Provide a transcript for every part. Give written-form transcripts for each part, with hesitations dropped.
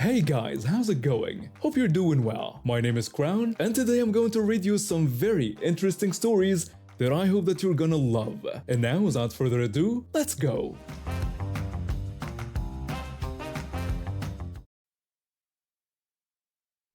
Hey guys, how's it going? Hope you're doing well. My name is Crown, and today I'm going to read you some very interesting stories that I hope that you're gonna love. And now, without further ado, let's go!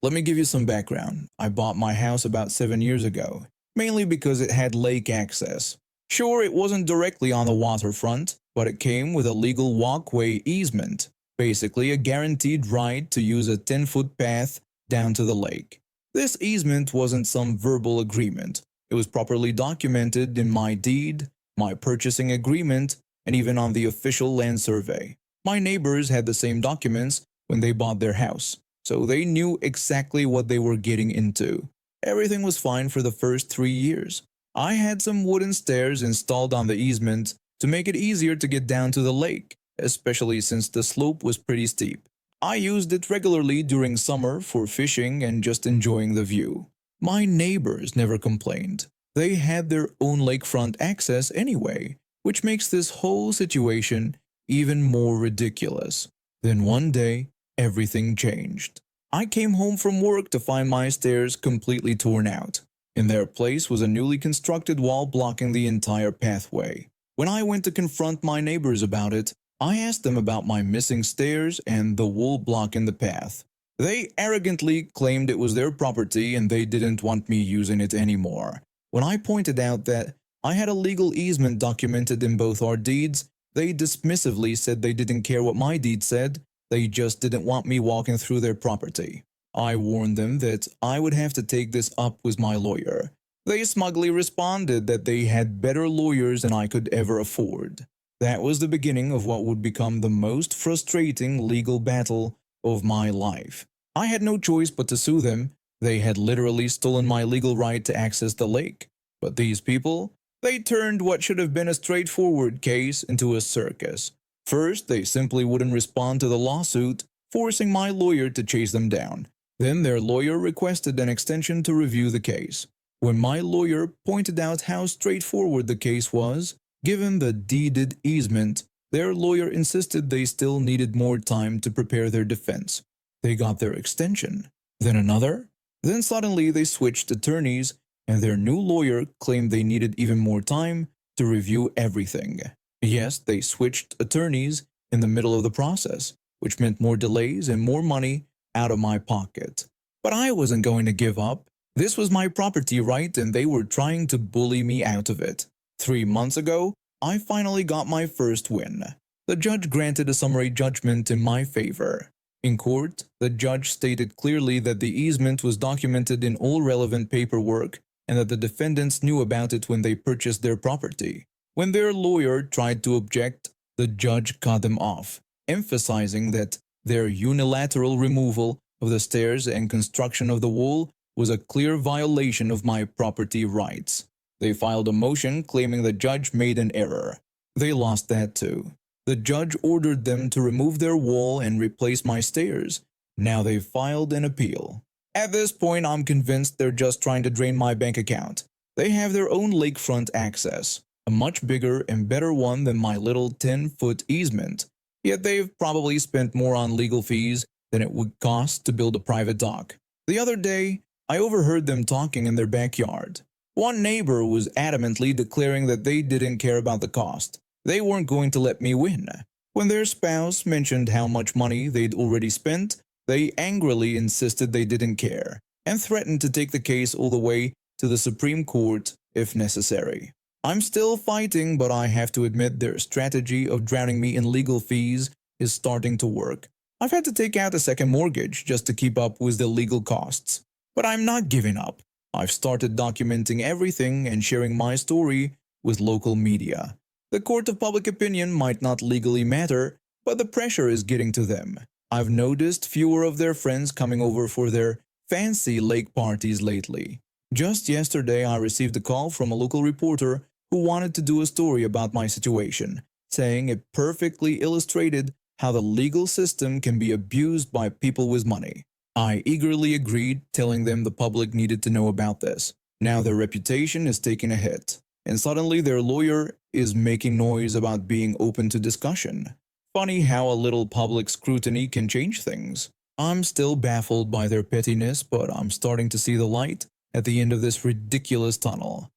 Let me give you some background. I bought my house about 7 years ago, mainly because it had lake access. Sure, it wasn't directly on the waterfront, but it came with a legal walkway easement, basically a guaranteed right to use a 10-foot path down to the lake. This easement wasn't some verbal agreement. It was properly documented in my deed, my purchasing agreement, and even on the official land survey. My neighbors had the same documents when they bought their house, so they knew exactly what they were getting into. Everything was fine for the first 3 years. I had some wooden stairs installed on the easement to make it easier to get down to the lake, especially since the slope was pretty steep. I used it regularly during summer for fishing and just enjoying the view. My neighbors never complained. They had their own lakefront access anyway, which makes this whole situation even more ridiculous. Then one day, everything changed. I came home from work to find my stairs completely torn out. In their place was a newly constructed wall blocking the entire pathway. When I went to confront my neighbors about it, I asked them about my missing stairs and the wall blocking the path. They arrogantly claimed it was their property and they didn't want me using it anymore. When I pointed out that I had a legal easement documented in both our deeds, they dismissively said they didn't care what my deed said. They just didn't want me walking through their property. I warned them that I would have to take this up with my lawyer. They smugly responded that they had better lawyers than I could ever afford. That was the beginning of what would become the most frustrating legal battle of my life. I had no choice but to sue them. They had literally stolen my legal right to access the lake. But these people, they turned what should have been a straightforward case into a circus. First, they simply wouldn't respond to the lawsuit, forcing my lawyer to chase them down. Then their lawyer requested an extension to review the case. When my lawyer pointed out how straightforward the case was, given the deeded easement, their lawyer insisted they still needed more time to prepare their defense. They got their extension, then another. Then suddenly they switched attorneys, and their new lawyer claimed they needed even more time to review everything. Yes, they switched attorneys in the middle of the process, which meant more delays and more money out of my pocket. But I wasn't going to give up. This was my property right, and they were trying to bully me out of it. 3 months ago, I finally got my first win. The judge granted a summary judgment in my favor. In court, the judge stated clearly that the easement was documented in all relevant paperwork and that the defendants knew about it when they purchased their property. When their lawyer tried to object, the judge cut them off, emphasizing that their unilateral removal of the stairs and construction of the wall was a clear violation of my property rights. They filed a motion claiming the judge made an error. They lost that too. The judge ordered them to remove their wall and replace my stairs. Now they've filed an appeal. At this point, I'm convinced they're just trying to drain my bank account. They have their own lakefront access, a much bigger and better one than my little 10-foot easement. Yet they've probably spent more on legal fees than it would cost to build a private dock. The other day, I overheard them talking in their backyard. One neighbor was adamantly declaring that they didn't care about the cost. They weren't going to let me win. When their spouse mentioned how much money they'd already spent, they angrily insisted they didn't care and threatened to take the case all the way to the Supreme Court if necessary. I'm still fighting, but I have to admit their strategy of drowning me in legal fees is starting to work. I've had to take out a second mortgage just to keep up with the legal costs. But I'm not giving up. I've started documenting everything and sharing my story with local media. The court of public opinion might not legally matter, but the pressure is getting to them. I've noticed fewer of their friends coming over for their fancy lake parties lately. Just yesterday, I received a call from a local reporter who wanted to do a story about my situation, saying it perfectly illustrated how the legal system can be abused by people with money. I eagerly agreed, telling them the public needed to know about this. Now their reputation is taking a hit, and suddenly their lawyer is making noise about being open to discussion. Funny how a little public scrutiny can change things. I'm still baffled by their pettiness, but I'm starting to see the light at the end of this ridiculous tunnel.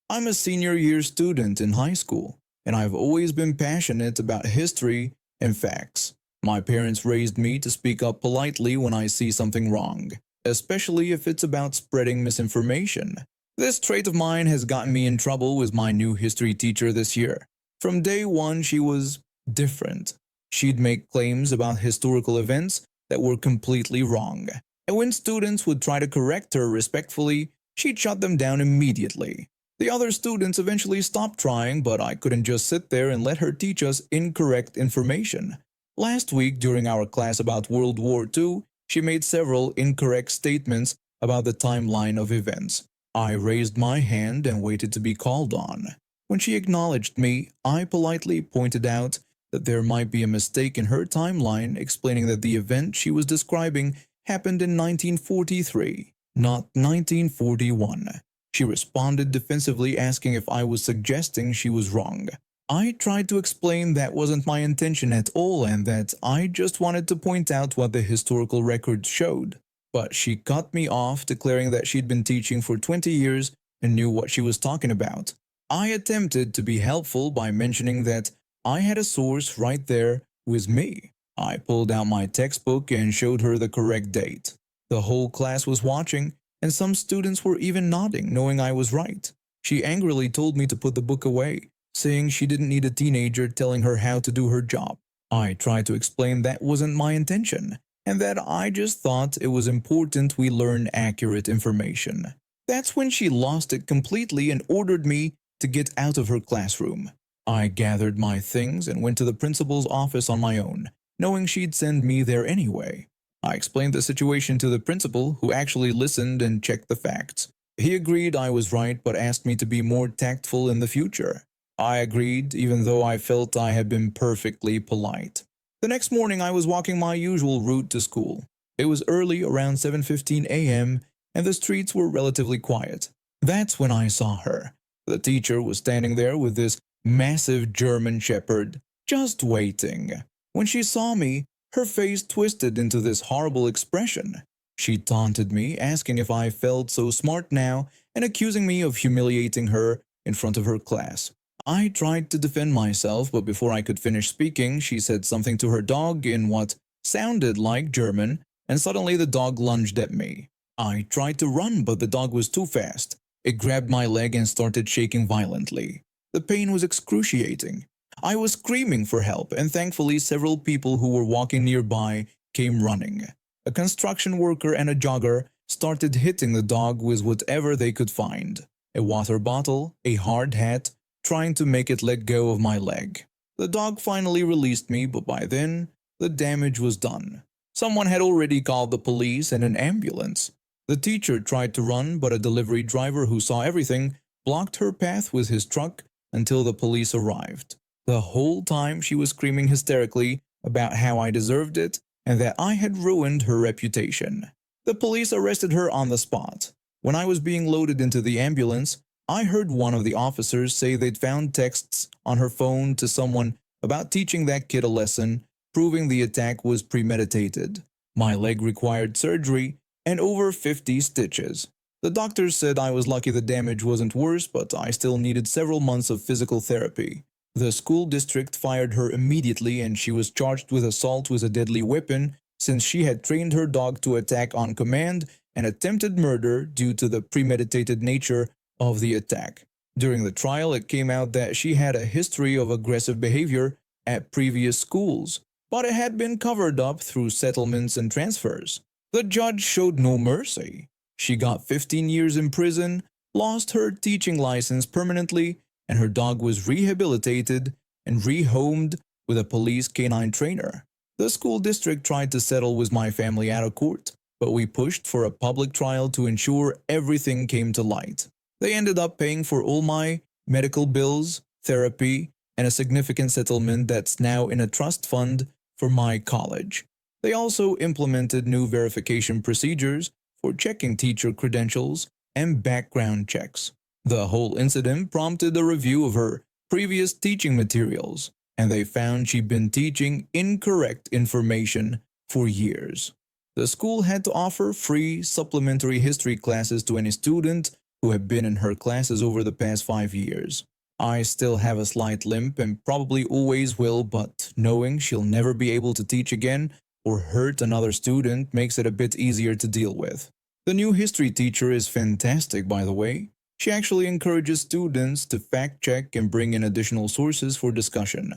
I'm a senior year student in high school, and I've always been passionate about history and facts. My parents raised me to speak up politely when I see something wrong, especially if it's about spreading misinformation. This trait of mine has gotten me in trouble with my new history teacher this year. From day one, she was different. She'd make claims about historical events that were completely wrong. And when students would try to correct her respectfully, she'd shut them down immediately. The other students eventually stopped trying, but I couldn't just sit there and let her teach us incorrect information. Last week, during our class about World War II, she made several incorrect statements about the timeline of events. I raised my hand and waited to be called on. When she acknowledged me, I politely pointed out that there might be a mistake in her timeline, explaining that the event she was describing happened in 1943, not 1941. She responded defensively, asking if I was suggesting she was wrong. I tried to explain that wasn't my intention at all and that I just wanted to point out what the historical records showed. But she cut me off, declaring that she'd been teaching for 20 years and knew what she was talking about. I attempted to be helpful by mentioning that I had a source right there with me. I pulled out my textbook and showed her the correct date. The whole class was watching, and some students were even nodding, knowing I was right. She angrily told me to put the book away, saying she didn't need a teenager telling her how to do her job. I tried to explain that wasn't my intention, and that I just thought it was important we learn accurate information. That's when she lost it completely and ordered me to get out of her classroom. I gathered my things and went to the principal's office on my own, knowing she'd send me there anyway. I explained the situation to the principal, who actually listened and checked the facts. He agreed I was right, but asked me to be more tactful in the future. I agreed, even though I felt I had been perfectly polite. The next morning, I was walking my usual route to school. It was early, around 7:15 a.m., and the streets were relatively quiet. That's when I saw her. The teacher was standing there with this massive German shepherd, just waiting. When she saw me, her face twisted into this horrible expression. She taunted me, asking if I felt so smart now and accusing me of humiliating her in front of her class. I tried to defend myself, but before I could finish speaking, she said something to her dog in what sounded like German, and suddenly the dog lunged at me. I tried to run, but the dog was too fast. It grabbed my leg and started shaking violently. The pain was excruciating. I was screaming for help, and thankfully several people who were walking nearby came running. A construction worker and a jogger started hitting the dog with whatever they could find. A water bottle, a hard hat, trying to make it let go of my leg. The dog finally released me, but by then, the damage was done. Someone had already called the police and an ambulance. The teacher tried to run, but a delivery driver who saw everything blocked her path with his truck until the police arrived. The whole time she was screaming hysterically about how I deserved it and that I had ruined her reputation. The police arrested her on the spot. When I was being loaded into the ambulance, I heard one of the officers say they'd found texts on her phone to someone about teaching that kid a lesson, proving the attack was premeditated. My leg required surgery and over 50 stitches. The doctors said I was lucky the damage wasn't worse, but I still needed several months of physical therapy. The school district fired her immediately, and she was charged with assault with a deadly weapon since she had trained her dog to attack on command, and attempted murder due to the premeditated nature of the attack. During the trial, it came out that she had a history of aggressive behavior at previous schools, but it had been covered up through settlements and transfers. The judge showed no mercy. She got 15 years in prison, lost her teaching license permanently, and her dog was rehabilitated and rehomed with a police canine trainer. The school district tried to settle with my family out of court, but we pushed for a public trial to ensure everything came to light. They ended up paying for all my medical bills, therapy, and a significant settlement that's now in a trust fund for my college. They also implemented new verification procedures for checking teacher credentials and background checks. The whole incident prompted a review of her previous teaching materials. and they found she'd been teaching incorrect information for years. The school had to offer free supplementary history classes to any student who had been in her classes over the past 5 years. I still have a slight limp and probably always will, but knowing she'll never be able to teach again or hurt another student makes it a bit easier to deal with. The new history teacher is fantastic, by the way. She actually encourages students to fact-check and bring in additional sources for discussion.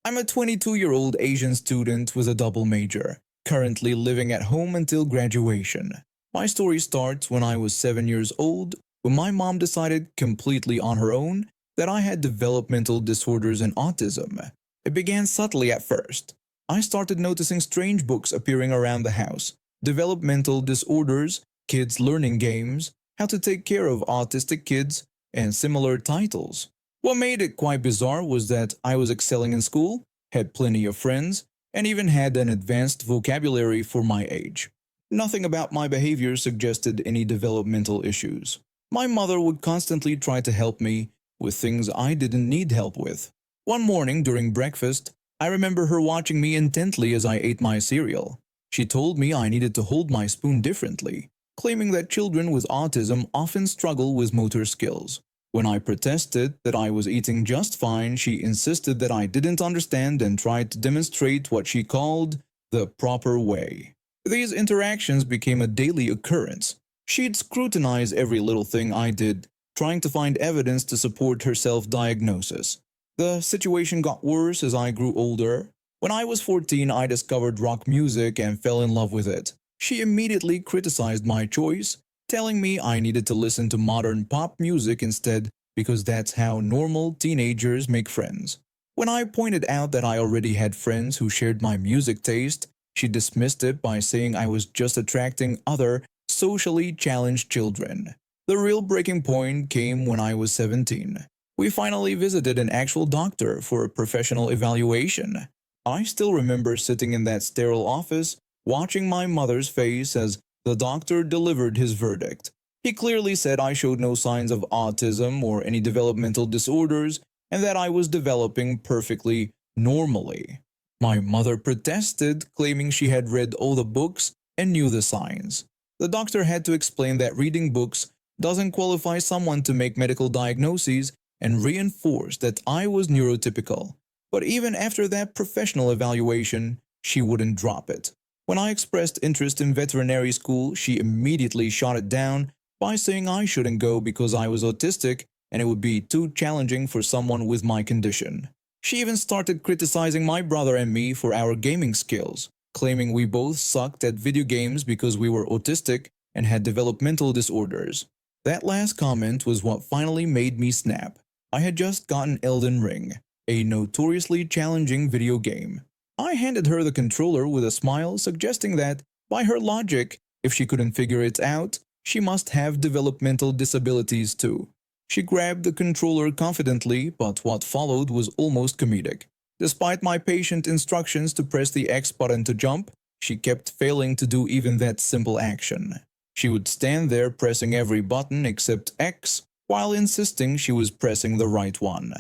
I'm a 22-year-old Asian student with a double major, currently living at home until graduation. My story starts when I was 7 years old, when my mom decided completely on her own that I had developmental disorders and autism. It began subtly at first. I started noticing strange books appearing around the house, developmental disorders, kids learning games, how to take care of autistic kids, and similar titles. What made it quite bizarre was that I was excelling in school, had plenty of friends, and even had an advanced vocabulary for my age. Nothing about my behavior suggested any developmental issues. My mother would constantly try to help me with things I didn't need help with. One morning during breakfast, I remember her watching me intently as I ate my cereal. She told me I needed to hold my spoon differently, claiming that children with autism often struggle with motor skills. When I protested that I was eating just fine, she insisted that I didn't understand and tried to demonstrate what she called the proper way. These interactions became a daily occurrence. She'd scrutinize every little thing I did, trying to find evidence to support her self-diagnosis. The situation got worse as I grew older. When I was 14, I discovered rock music and fell in love with it. She immediately criticized my choice, telling me I needed to listen to modern pop music instead because that's how normal teenagers make friends. When I pointed out that I already had friends who shared my music taste, she dismissed it by saying I was just attracting other socially challenged children. The real breaking point came when I was 17. We finally visited an actual doctor for a professional evaluation. I still remember sitting in that sterile office, watching my mother's face as the doctor delivered his verdict. He clearly said I showed no signs of autism or any developmental disorders and that I was developing perfectly normally. My mother protested, claiming she had read all the books and knew the signs. The doctor had to explain that reading books doesn't qualify someone to make medical diagnoses and reinforce that I was neurotypical. But even after that professional evaluation, she wouldn't drop it. When I expressed interest in veterinary school, she immediately shot it down by saying I shouldn't go because I was autistic and it would be too challenging for someone with my condition. She even started criticizing my brother and me for our gaming skills, claiming we both sucked at video games because we were autistic and had developmental disorders. That last comment was what finally made me snap. I had just gotten Elden Ring, a notoriously challenging video game. I handed her the controller with a smile, suggesting that, by her logic, if she couldn't figure it out, she must have developmental disabilities too. She grabbed the controller confidently, but what followed was almost comedic. Despite my patient instructions to press the X button to jump, she kept failing to do even that simple action. She would stand there pressing every button except X, while insisting she was pressing the right one.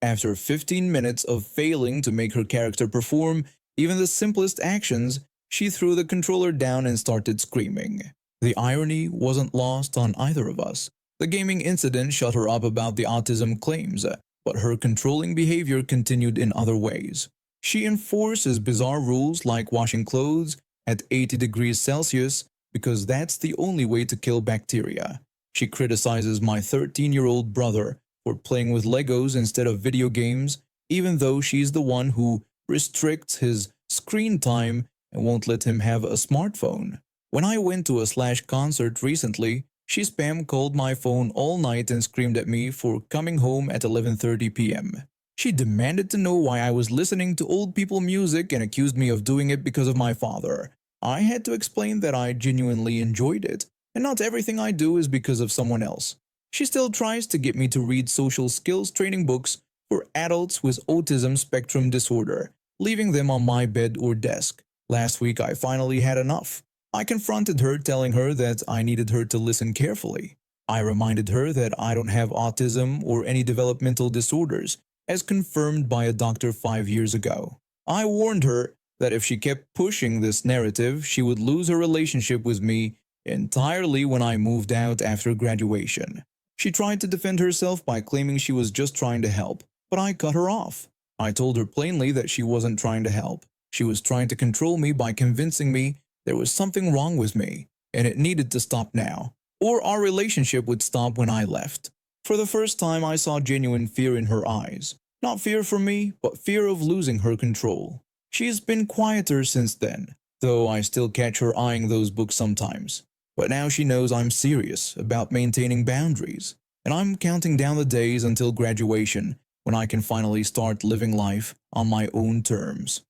After 15 minutes of failing to make her character perform even the simplest actions, she threw the controller down and started screaming. The irony wasn't lost on either of us. The gaming incident shut her up about the autism claims, but her controlling behavior continued in other ways. She enforces bizarre rules like washing clothes at 80 degrees Celsius because that's the only way to kill bacteria. She criticizes my 13-year-old brother for playing with Legos instead of video games, even though she's the one who restricts his screen time and won't let him have a smartphone. When I went to a Slash concert recently, she spam called my phone all night and screamed at me for coming home at 11:30 p.m. She demanded to know why I was listening to old people music and accused me of doing it because of my father. I had to explain that I genuinely enjoyed it, and not everything I do is because of someone else. She still tries to get me to read social skills training books for adults with autism spectrum disorder, leaving them on my bed or desk. Last week I finally had enough. I confronted her, telling her that I needed her to listen carefully. I reminded her that I don't have autism or any developmental disorders, as confirmed by a doctor 5 years ago. I warned her that if she kept pushing this narrative, she would lose her relationship with me entirely when I moved out after graduation. She tried to defend herself by claiming she was just trying to help, but I cut her off. I told her plainly that she wasn't trying to help. She was trying to control me by convincing me there was something wrong with me, and it needed to stop now, or our relationship would stop when I left. For the first time, I saw genuine fear in her eyes. Not fear for me, but fear of losing her control. She's been quieter since then, though I still catch her eyeing those books sometimes. But now she knows I'm serious about maintaining boundaries, and I'm counting down the days until graduation when I can finally start living life on my own terms.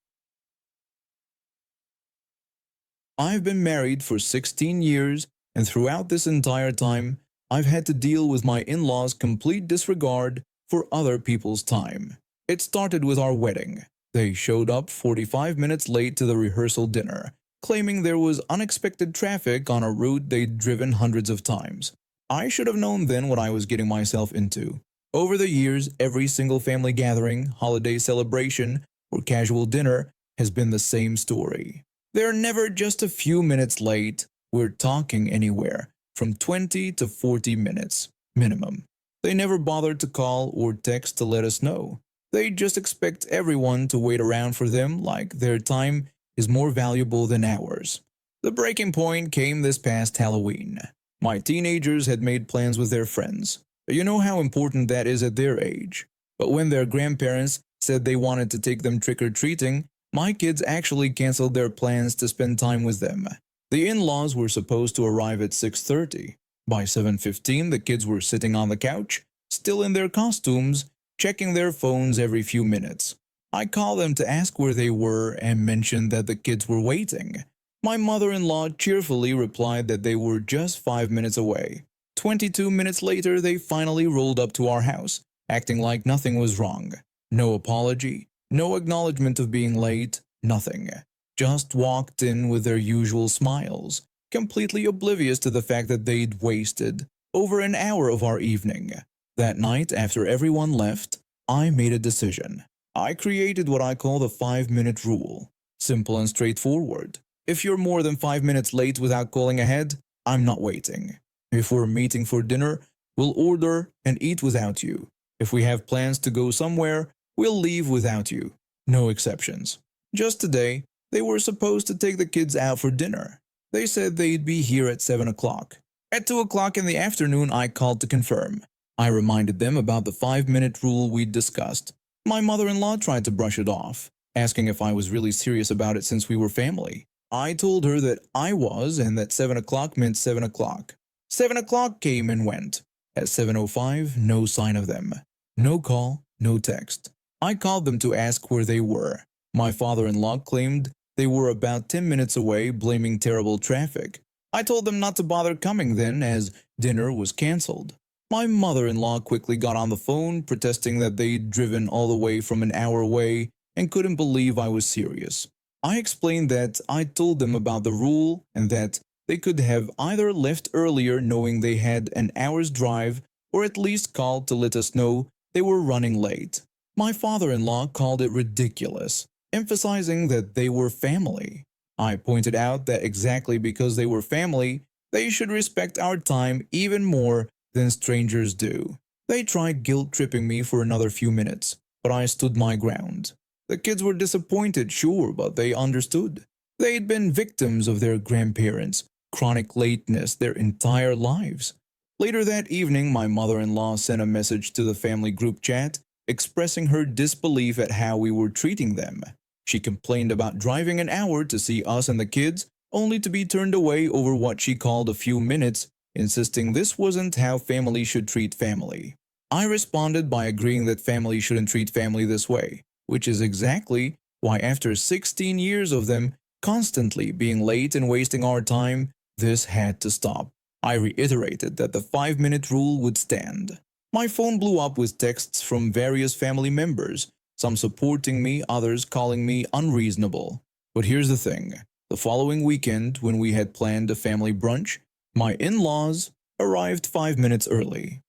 I've been married for 16 years, and throughout this entire time, I've had to deal with my in-laws' complete disregard for other people's time. It started with our wedding. They showed up 45 minutes late to the rehearsal dinner, claiming there was unexpected traffic on a route they'd driven hundreds of times. I should have known then what I was getting myself into. Over the years, every single family gathering, holiday celebration, or casual dinner has been the same story. They're never just a few minutes late. We're talking anywhere from 20 to 40 minutes, minimum. They never bothered to call or text to let us know. They just expect everyone to wait around for them like their time is more valuable than ours. The breaking point came this past Halloween. My teenagers had made plans with their friends. You know how important that is at their age. But when their grandparents said they wanted to take them trick-or-treating, my kids actually canceled their plans to spend time with them. The in-laws were supposed to arrive at 6:30. By 7:15, the kids were sitting on the couch, still in their costumes, checking their phones every few minutes. I called them to ask where they were and mentioned that the kids were waiting. My mother-in-law cheerfully replied that they were just 5 minutes away. 22 minutes later, they finally rolled up to our house, acting like nothing was wrong. No apology, no acknowledgement of being late, nothing. Just walked in with their usual smiles, completely oblivious to the fact that they'd wasted over an hour of our evening. That night, after everyone left, I made a decision. I created what I call the 5-minute rule. Simple and straightforward. If you're more than 5 minutes late without calling ahead, I'm not waiting. If we're meeting for dinner, we'll order and eat without you. If we have plans to go somewhere, we'll leave without you. No exceptions. Just today, they were supposed to take the kids out for dinner. They said they'd be here at 7 o'clock. At 2 o'clock in the afternoon, I called to confirm. I reminded them about the 5-minute rule we'd discussed. My mother-in-law tried to brush it off, asking if I was really serious about it since we were family. I told her that I was and that 7 o'clock meant 7 o'clock. 7 o'clock came and went. At 7:05, no sign of them. No call, no text. I called them to ask where they were. My father-in-law claimed they were about 10 minutes away, blaming terrible traffic. I told them not to bother coming then, as dinner was canceled. My mother-in-law quickly got on the phone, protesting that they'd driven all the way from an hour away and couldn't believe I was serious. I explained that I told them about the rule and that they could have either left earlier knowing they had an hour's drive or at least called to let us know they were running late. My father-in-law called it ridiculous, emphasizing that they were family. I pointed out that exactly because they were family, they should respect our time even more than strangers do. They tried guilt-tripping me for another few minutes, but I stood my ground. The kids were disappointed, sure, but they understood. They'd been victims of their grandparents' chronic lateness their entire lives. Later that evening, my mother-in-law sent a message to the family group chat expressing her disbelief at how we were treating them. She complained about driving an hour to see us and the kids, only to be turned away over what she called a few minutes, insisting this wasn't how family should treat family. I responded by agreeing that family shouldn't treat family this way, which is exactly why after 16 years of them constantly being late and wasting our time, this had to stop. I reiterated that the 5-minute rule would stand. My phone blew up with texts from various family members, some supporting me, others calling me unreasonable. But here's the thing. The following weekend, when we had planned a family brunch, my in-laws arrived 5 minutes early.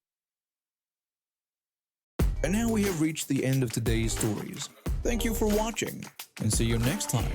And now we have reached the end of today's stories. Thank you for watching, and see you next time.